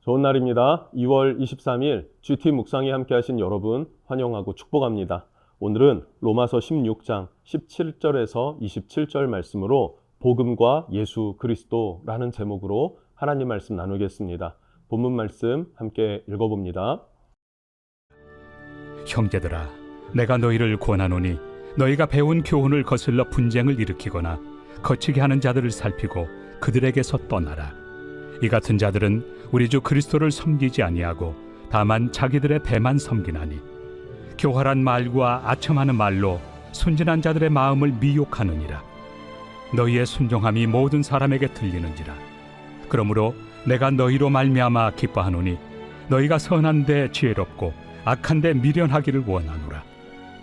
좋은 날입니다. 2월 23일 GT 묵상에 함께 하신 여러분 환영하고 축복합니다. 오늘은 로마서 16장 17절에서 27절 말씀으로 복음과 예수 그리스도라는 제목으로 하나님 말씀 나누겠습니다. 본문 말씀 함께 읽어봅니다. 형제들아, 내가 너희를 권하노니 너희가 배운 교훈을 거슬러 분쟁을 일으키거나 거치게 하는 자들을 살피고 그들에게서 떠나라. 이 같은 자들은 우리 주 그리스도를 섬기지 아니하고 다만 자기들의 배만 섬기나니 교활한 말과 아첨하는 말로 순진한 자들의 마음을 미혹하느니라. 너희의 순종함이 모든 사람에게 들리는지라. 그러므로 내가 너희로 말미암아 기뻐하노니 너희가 선한데 지혜롭고 악한데 미련하기를 원하노라.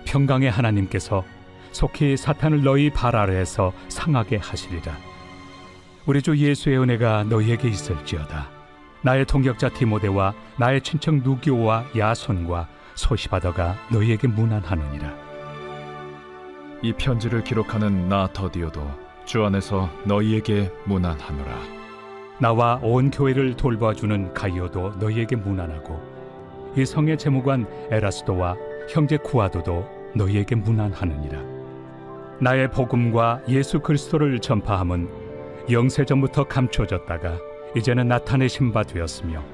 평강의 하나님께서 속히 사탄을 너희 발 아래에서 상하게 하시리라. 우리 주 예수의 은혜가 너희에게 있을지어다. 나의 동역자 디모데와 나의 친척 누기오와 야손과 소시바더가 너희에게 문안하느니라. 이 편지를 기록하는 나 더디오도 주 안에서 너희에게 문안하노라. 나와 온 교회를 돌봐주는 가이오도 너희에게 문안하고 이 성의 재무관 에라스도와 형제 구아도도 너희에게 문안하느니라. 나의 복음과 예수 그리스도를 전파함은 영세전부터 감춰졌다가 이제는 나타내신 바 되었으며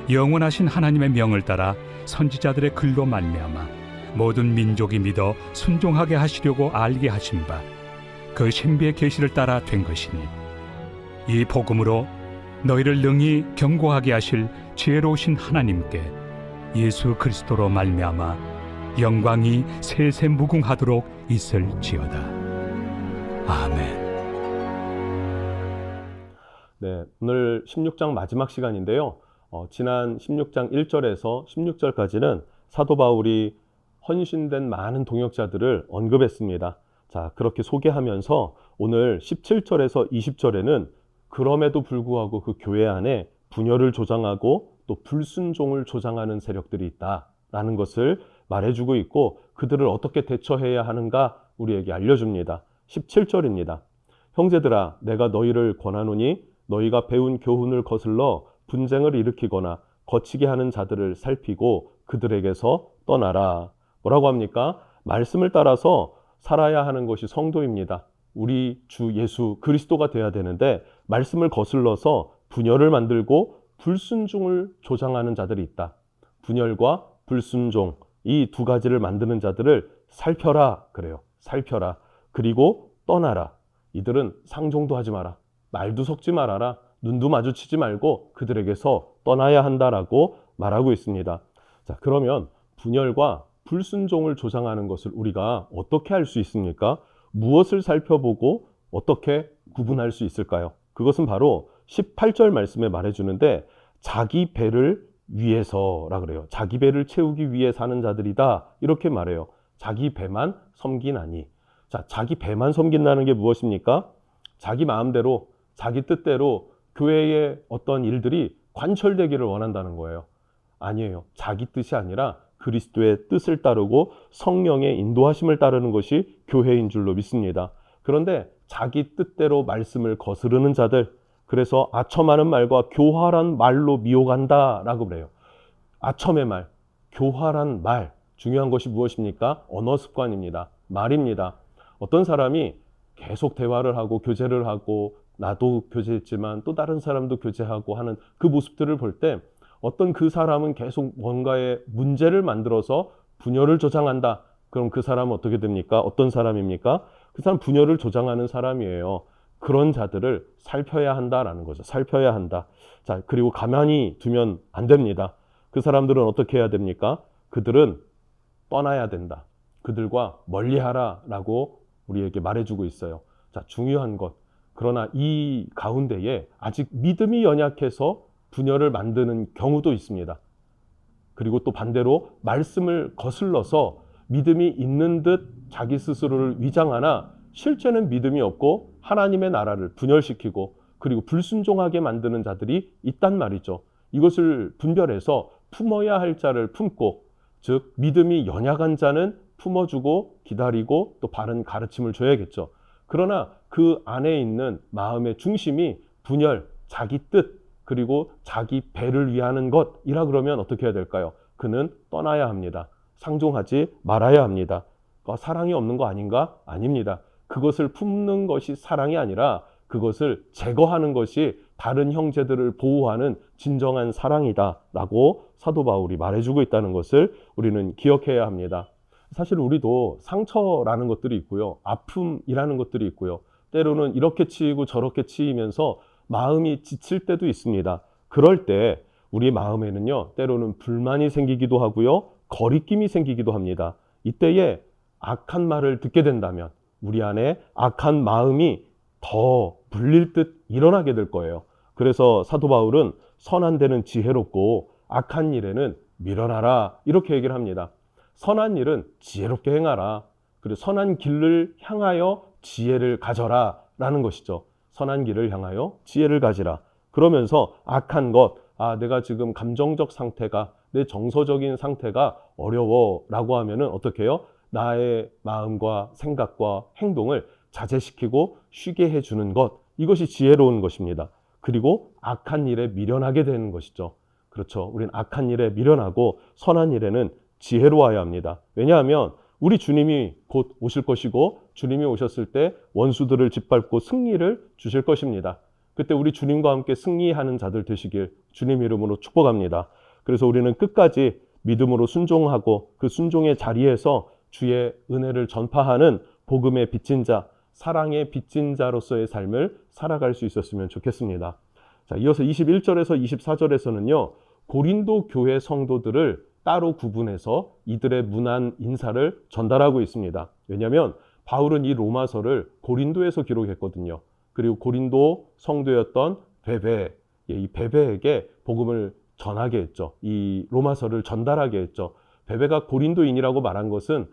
영원하신 하나님의 명을 따라 선지자들의 글로 말미암아 모든 민족이 믿어 순종하게 하시려고 알게 하신 바 그 신비의 계시를 따라 된 것이니 이 복음으로 너희를 능히 경고하게 하실 지혜로우신 하나님께 예수 그리스도로 말미암아 영광이 세세 무궁하도록 있을지어다. 아멘. 네, 오늘 16장 마지막 시간인데요. 지난 16장 1절에서 16절까지는 사도 바울이 헌신된 많은 동역자들을 언급했습니다. 자, 그렇게 소개하면서 오늘 17절에서 20절에는 그럼에도 불구하고 그 교회 안에 분열을 조장하고 또 불순종을 조장하는 세력들이 있다라는 것을 말해주고 있고 그들을 어떻게 대처해야 하는가 우리에게 알려줍니다. 17절입니다. 형제들아, 내가 너희를 권하노니 너희가 배운 교훈을 거슬러 분쟁을 일으키거나 거치게 하는 자들을 살피고 그들에게서 떠나라. 뭐라고 합니까? 말씀을 따라서 살아야 하는 것이 성도입니다. 우리 주 예수 그리스도가 돼야 되는데 말씀을 거슬러서 분열을 만들고 불순종을 조장하는 자들이 있다. 분열과 불순종, 이 두 가지를 만드는 자들을 살펴라 그래요. 살펴라. 그리고 떠나라. 이들은 상종도 하지 마라. 말도 섞지 말아라. 눈도 마주치지 말고 그들에게서 떠나야 한다라고 말하고 있습니다. 자, 그러면 분열과 불순종을 조장하는 것을 우리가 어떻게 할 수 있습니까? 무엇을 살펴보고 어떻게 구분할 수 있을까요? 그것은 바로 18절 말씀에 말해주는데 자기 배를 위해서라 그래요. 자기 배를 채우기 위해 사는 자들이다 이렇게 말해요. 자기 배만 섬기나니. 자, 자기 배만 섬긴다는 게 무엇입니까? 자기 마음대로 자기 뜻대로 교회의 어떤 일들이 관철되기를 원한다는 거예요. 아니에요. 자기 뜻이 아니라 그리스도의 뜻을 따르고 성령의 인도하심을 따르는 것이 교회인 줄로 믿습니다. 그런데 자기 뜻대로 말씀을 거스르는 자들, 그래서 아첨하는 말과 교활한 말로 미혹한다라고 그래요. 아첨의 말, 교활한 말, 중요한 것이 무엇입니까? 언어 습관입니다. 말입니다. 어떤 사람이 계속 대화를 하고 교제를 하고 나도 교제했지만 또 다른 사람도 교제하고 하는 그 모습들을 볼 때 어떤 그 사람은 계속 뭔가의 문제를 만들어서 분열을 조장한다. 그럼 그 사람은 어떻게 됩니까? 어떤 사람입니까? 그 사람 분열을 조장하는 사람이에요. 그런 자들을 살펴야 한다라는 거죠. 살펴야 한다. 자, 그리고 가만히 두면 안 됩니다. 그 사람들은 어떻게 해야 됩니까? 그들은 떠나야 된다. 그들과 멀리하라라고 우리에게 말해주고 있어요. 자, 중요한 것. 그러나 이 가운데에 아직 믿음이 연약해서 분열을 만드는 경우도 있습니다. 그리고 또 반대로 말씀을 거슬러서 믿음이 있는 듯 자기 스스로를 위장하나 실제는 믿음이 없고 하나님의 나라를 분열시키고 그리고 불순종하게 만드는 자들이 있단 말이죠. 이것을 분별해서 품어야 할 자를 품고, 즉 믿음이 연약한 자는 품어주고 기다리고 또 바른 가르침을 줘야겠죠. 그러나 그 안에 있는 마음의 중심이 분열, 자기 뜻, 그리고 자기 배를 위하는 것이라 그러면 어떻게 해야 될까요? 그는 떠나야 합니다. 상종하지 말아야 합니다. 사랑이 없는 거 아닌가? 아닙니다. 그것을 품는 것이 사랑이 아니라 그것을 제거하는 것이 다른 형제들을 보호하는 진정한 사랑이다라고 사도 바울이 말해주고 있다는 것을 우리는 기억해야 합니다. 사실 우리도 상처라는 것들이 있고요. 아픔이라는 것들이 있고요. 때로는 이렇게 치이고 저렇게 치이면서 마음이 지칠 때도 있습니다. 그럴 때 우리 마음에는요, 때로는 불만이 생기기도 하고요, 거리낌이 생기기도 합니다. 이때에 악한 말을 듣게 된다면 우리 안에 악한 마음이 더 불릴 듯 일어나게 될 거예요. 그래서 사도 바울은 선한 데는 지혜롭고 악한 일에는 미련하라 이렇게 얘기를 합니다. 선한 일은 지혜롭게 행하라. 그리고 선한 길을 향하여 지혜를 가져라 라는 것이죠. 선한 길을 향하여 지혜를 가지라. 그러면서 악한 것, 내가 지금 감정적 상태가, 내 정서적인 상태가 어려워 라고 하면은 어떻게 해요? 나의 마음과 생각과 행동을 자제시키고 쉬게 해주는 것, 이것이 지혜로운 것입니다. 그리고 악한 일에 미련하게 되는 것이죠. 그렇죠. 우린 악한 일에 미련하고 선한 일에는 지혜로워야 합니다. 왜냐하면 우리 주님이 곧 오실 것이고 주님이 오셨을 때 원수들을 짓밟고 승리를 주실 것입니다. 그때 우리 주님과 함께 승리하는 자들 되시길 주님 이름으로 축복합니다. 그래서 우리는 끝까지 믿음으로 순종하고 그 순종의 자리에서 주의 은혜를 전파하는 복음의 빚진 자, 사랑의 빚진 자로서의 삶을 살아갈 수 있었으면 좋겠습니다. 자, 이어서 21절에서 24절에서는요, 고린도 교회 성도들을 따로 구분해서 이들의 문안 인사를 전달하고 있습니다. 왜냐하면 바울은 이 로마서를 고린도에서 기록했거든요. 그리고 고린도 성도였던 베베, 이 베베에게 복음을 전하게 했죠. 이 로마서를 전달하게 했죠. 베베가 고린도인이라고 말한 것은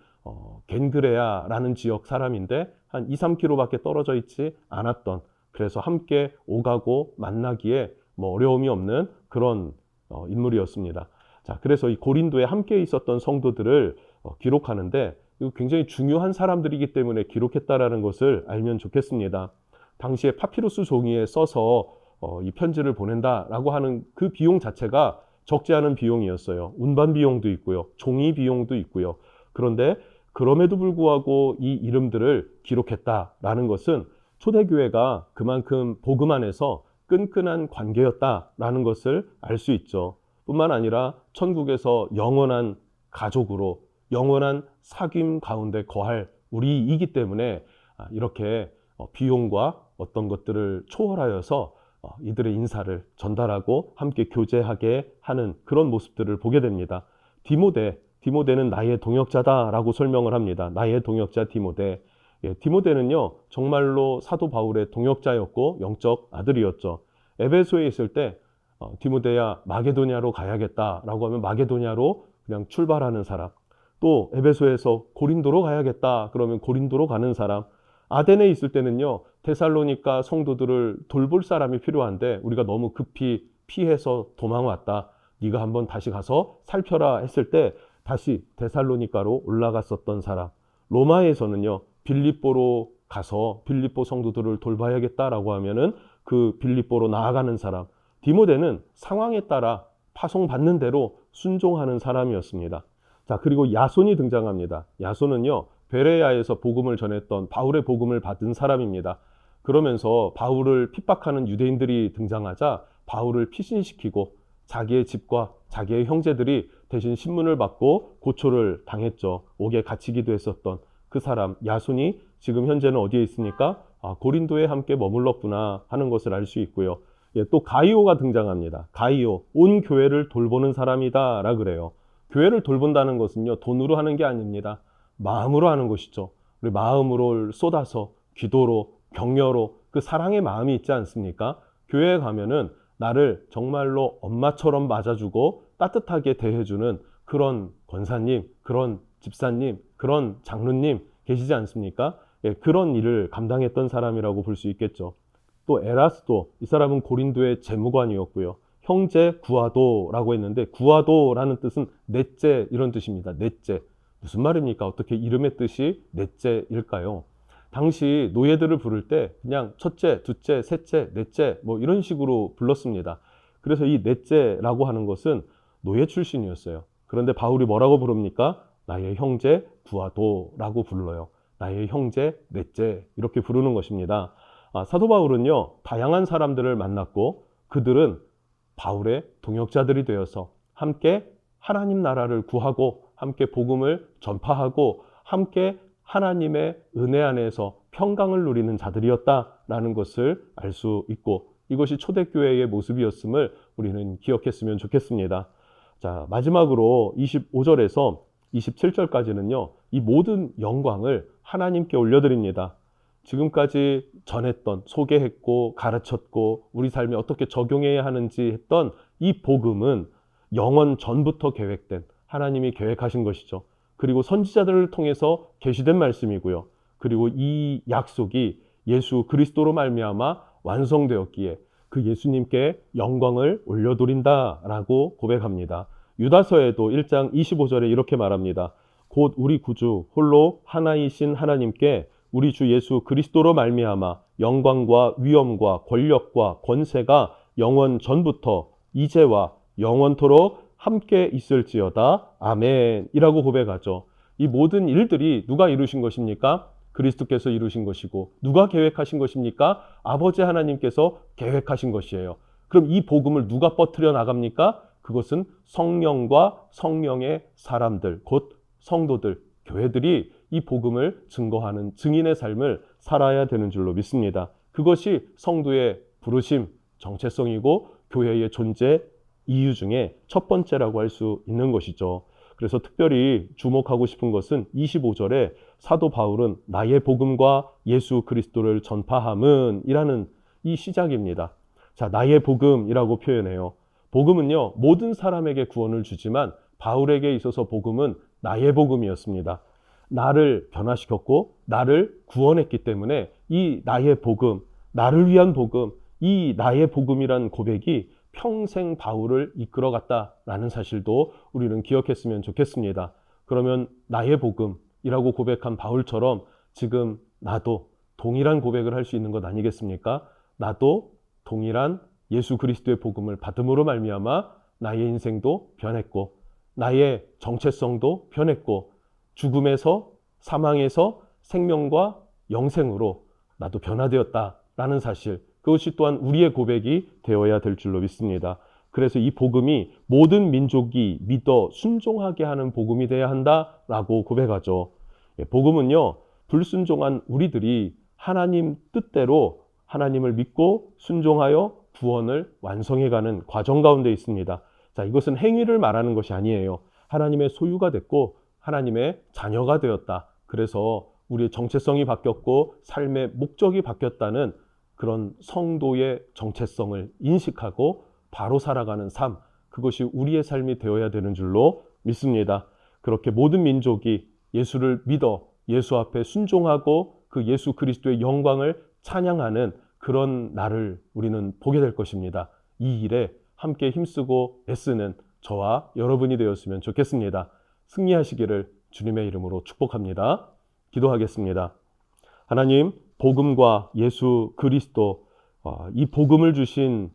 겐그레아라는 지역 사람인데 한 2, 3km밖에 떨어져 있지 않았던, 그래서 함께 오가고 만나기에 어려움이 없는 그런 인물이었습니다. 자, 그래서 이 고린도에 함께 있었던 성도들을 기록하는데 이거 굉장히 중요한 사람들이기 때문에 기록했다라는 것을 알면 좋겠습니다. 당시에 파피루스 종이에 써서 이 편지를 보낸다라고 하는 그 비용 자체가 적지 않은 비용이었어요. 운반 비용도 있고요. 종이 비용도 있고요. 그런데 그럼에도 불구하고 이 이름들을 기록했다라는 것은 초대교회가 그만큼 복음 안에서 끈끈한 관계였다라는 것을 알 수 있죠. 뿐만 아니라 천국에서 영원한 가족으로 영원한 사귐 가운데 거할 우리이기 때문에 이렇게 비용과 어떤 것들을 초월하여서 이들의 인사를 전달하고 함께 교제하게 하는 그런 모습들을 보게 됩니다. 디모데는 나의 동역자다라고 설명을 합니다. 나의 동역자 디모데. 디모데는요, 정말로 사도 바울의 동역자였고 영적 아들이었죠. 에베소에 있을 때 디모데야 마게도냐로 가야겠다라고 하면 마게도냐로 그냥 출발하는 사람, 또 에베소에서 고린도로 가야겠다 그러면 고린도로 가는 사람, 아덴에 있을 때는요 데살로니가 성도들을 돌볼 사람이 필요한데 우리가 너무 급히 피해서 도망왔다, 네가 한번 다시 가서 살펴라 했을 때 다시 데살로니가로 올라갔었던 사람, 로마에서는요 빌립보로 가서 빌립보 성도들을 돌봐야겠다라고 하면은 그 빌립보로 나아가는 사람, 디모데는 상황에 따라 파송받는 대로 순종하는 사람이었습니다. 자, 그리고 야손이 등장합니다. 야손은요, 베레야에서 복음을 전했던 바울의 복음을 받은 사람입니다. 그러면서 바울을 핍박하는 유대인들이 등장하자 바울을 피신시키고 자기의 집과 자기의 형제들이 대신 신문을 받고 고초를 당했죠. 옥에 갇히기도 했었던 그 사람 야손이 지금 현재는 어디에 있습니까? 고린도에 함께 머물렀구나 하는 것을 알 수 있고요. 또 가이오가 등장합니다. 가이오, 온 교회를 돌보는 사람이다 라 그래요. 교회를 돌본다는 것은요 돈으로 하는 게 아닙니다. 마음으로 하는 것이죠. 우리 마음으로 쏟아서 기도로 격려로 그 사랑의 마음이 있지 않습니까? 교회에 가면은 나를 정말로 엄마처럼 맞아주고 따뜻하게 대해주는 그런 권사님, 그런 집사님, 그런 장로님 계시지 않습니까? 그런 일을 감당했던 사람이라고 볼 수 있겠죠. 또 에라스도, 이 사람은 고린도의 재무관이었고요. 형제 구아도라고 했는데 구아도라는 뜻은 넷째 이런 뜻입니다. 넷째. 무슨 말입니까? 어떻게 이름의 뜻이 넷째일까요? 당시 노예들을 부를 때 그냥 첫째, 둘째, 셋째, 넷째 이런 식으로 불렀습니다. 그래서 이 넷째라고 하는 것은 노예 출신이었어요. 그런데 바울이 뭐라고 부릅니까? 나의 형제 구아도라고 불러요. 나의 형제 넷째 이렇게 부르는 것입니다. 사도 바울은요, 다양한 사람들을 만났고 그들은 바울의 동역자들이 되어서 함께 하나님 나라를 구하고 함께 복음을 전파하고 함께 하나님의 은혜 안에서 평강을 누리는 자들이었다라는 것을 알 수 있고, 이것이 초대교회의 모습이었음을 우리는 기억했으면 좋겠습니다. 자, 마지막으로 25절에서 27절까지는요, 이 모든 영광을 하나님께 올려드립니다. 지금까지 전했던, 소개했고 가르쳤고 우리 삶에 어떻게 적용해야 하는지 했던 이 복음은 영원 전부터 계획된, 하나님이 계획하신 것이죠. 그리고 선지자들을 통해서 계시된 말씀이고요. 그리고 이 약속이 예수 그리스도로 말미암아 완성되었기에 그 예수님께 영광을 올려드린다라고 고백합니다. 유다서에도 1장 25절에 이렇게 말합니다. 곧 우리 구주 홀로 하나이신 하나님께 우리 주 예수 그리스도로 말미암아 영광과 위엄과 권력과 권세가 영원 전부터 이제와 영원토록 함께 있을지어다. 아멘. 이라고 고백하죠. 이 모든 일들이 누가 이루신 것입니까? 그리스도께서 이루신 것이고, 누가 계획하신 것입니까? 아버지 하나님께서 계획하신 것이에요. 그럼 이 복음을 누가 퍼뜨려 나갑니까? 그것은 성령과 성령의 사람들, 곧 성도들, 교회들이 이 복음을 증거하는 증인의 삶을 살아야 되는 줄로 믿습니다. 그것이 성도의 부르심, 정체성이고 교회의 존재 이유 중에 첫 번째라고 할 수 있는 것이죠. 그래서 특별히 주목하고 싶은 것은 25절에 사도 바울은 나의 복음과 예수 그리스도를 전파함은 이라는 이 시작입니다. 자, 나의 복음이라고 표현해요. 복음은요, 모든 사람에게 구원을 주지만 바울에게 있어서 복음은 나의 복음이었습니다. 나를 변화시켰고 나를 구원했기 때문에 이 나의 복음, 나를 위한 복음, 이 나의 복음이란 고백이 평생 바울을 이끌어갔다라는 사실도 우리는 기억했으면 좋겠습니다. 그러면 나의 복음이라고 고백한 바울처럼 지금 나도 동일한 고백을 할 수 있는 것 아니겠습니까? 나도 동일한 예수 그리스도의 복음을 받음으로 말미암아 나의 인생도 변했고 나의 정체성도 변했고 죽음에서 사망에서 생명과 영생으로 나도 변화되었다라는 사실, 그것이 또한 우리의 고백이 되어야 될 줄로 믿습니다. 그래서 이 복음이 모든 민족이 믿어 순종하게 하는 복음이 되어야 한다라고 고백하죠. 복음은요, 불순종한 우리들이 하나님 뜻대로 하나님을 믿고 순종하여 구원을 완성해가는 과정 가운데 있습니다. 자, 이것은 행위를 말하는 것이 아니에요. 하나님의 소유가 됐고 하나님의 자녀가 되었다. 그래서 우리의 정체성이 바뀌었고 삶의 목적이 바뀌었다는 그런 성도의 정체성을 인식하고 바로 살아가는 삶, 그것이 우리의 삶이 되어야 되는 줄로 믿습니다. 그렇게 모든 민족이 예수를 믿어 예수 앞에 순종하고 그 예수 그리스도의 영광을 찬양하는 그런 날을 우리는 보게 될 것입니다. 이 일에 함께 힘쓰고 애쓰는 저와 여러분이 되었으면 좋겠습니다. 승리하시기를 주님의 이름으로 축복합니다. 기도하겠습니다. 하나님, 복음과 예수 그리스도, 이 복음을 주신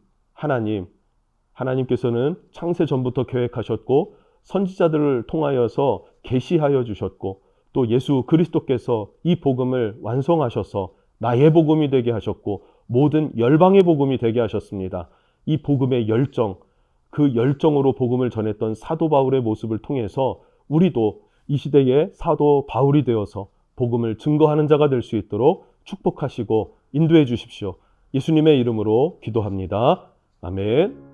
하나님께서는 창세 전부터 계획하셨고 선지자들을 통하여서 계시하여 주셨고 또 예수 그리스도께서 이 복음을 완성하셔서 나의 복음이 되게 하셨고 모든 열방의 복음이 되게 하셨습니다. 이 복음의 열정, 그 열정으로 복음을 전했던 사도 바울의 모습을 통해서 우리도 이 시대의 사도 바울이 되어서 복음을 증거하는 자가 될 수 있도록 축복하시고 인도해 주십시오. 예수님의 이름으로 기도합니다. 아멘.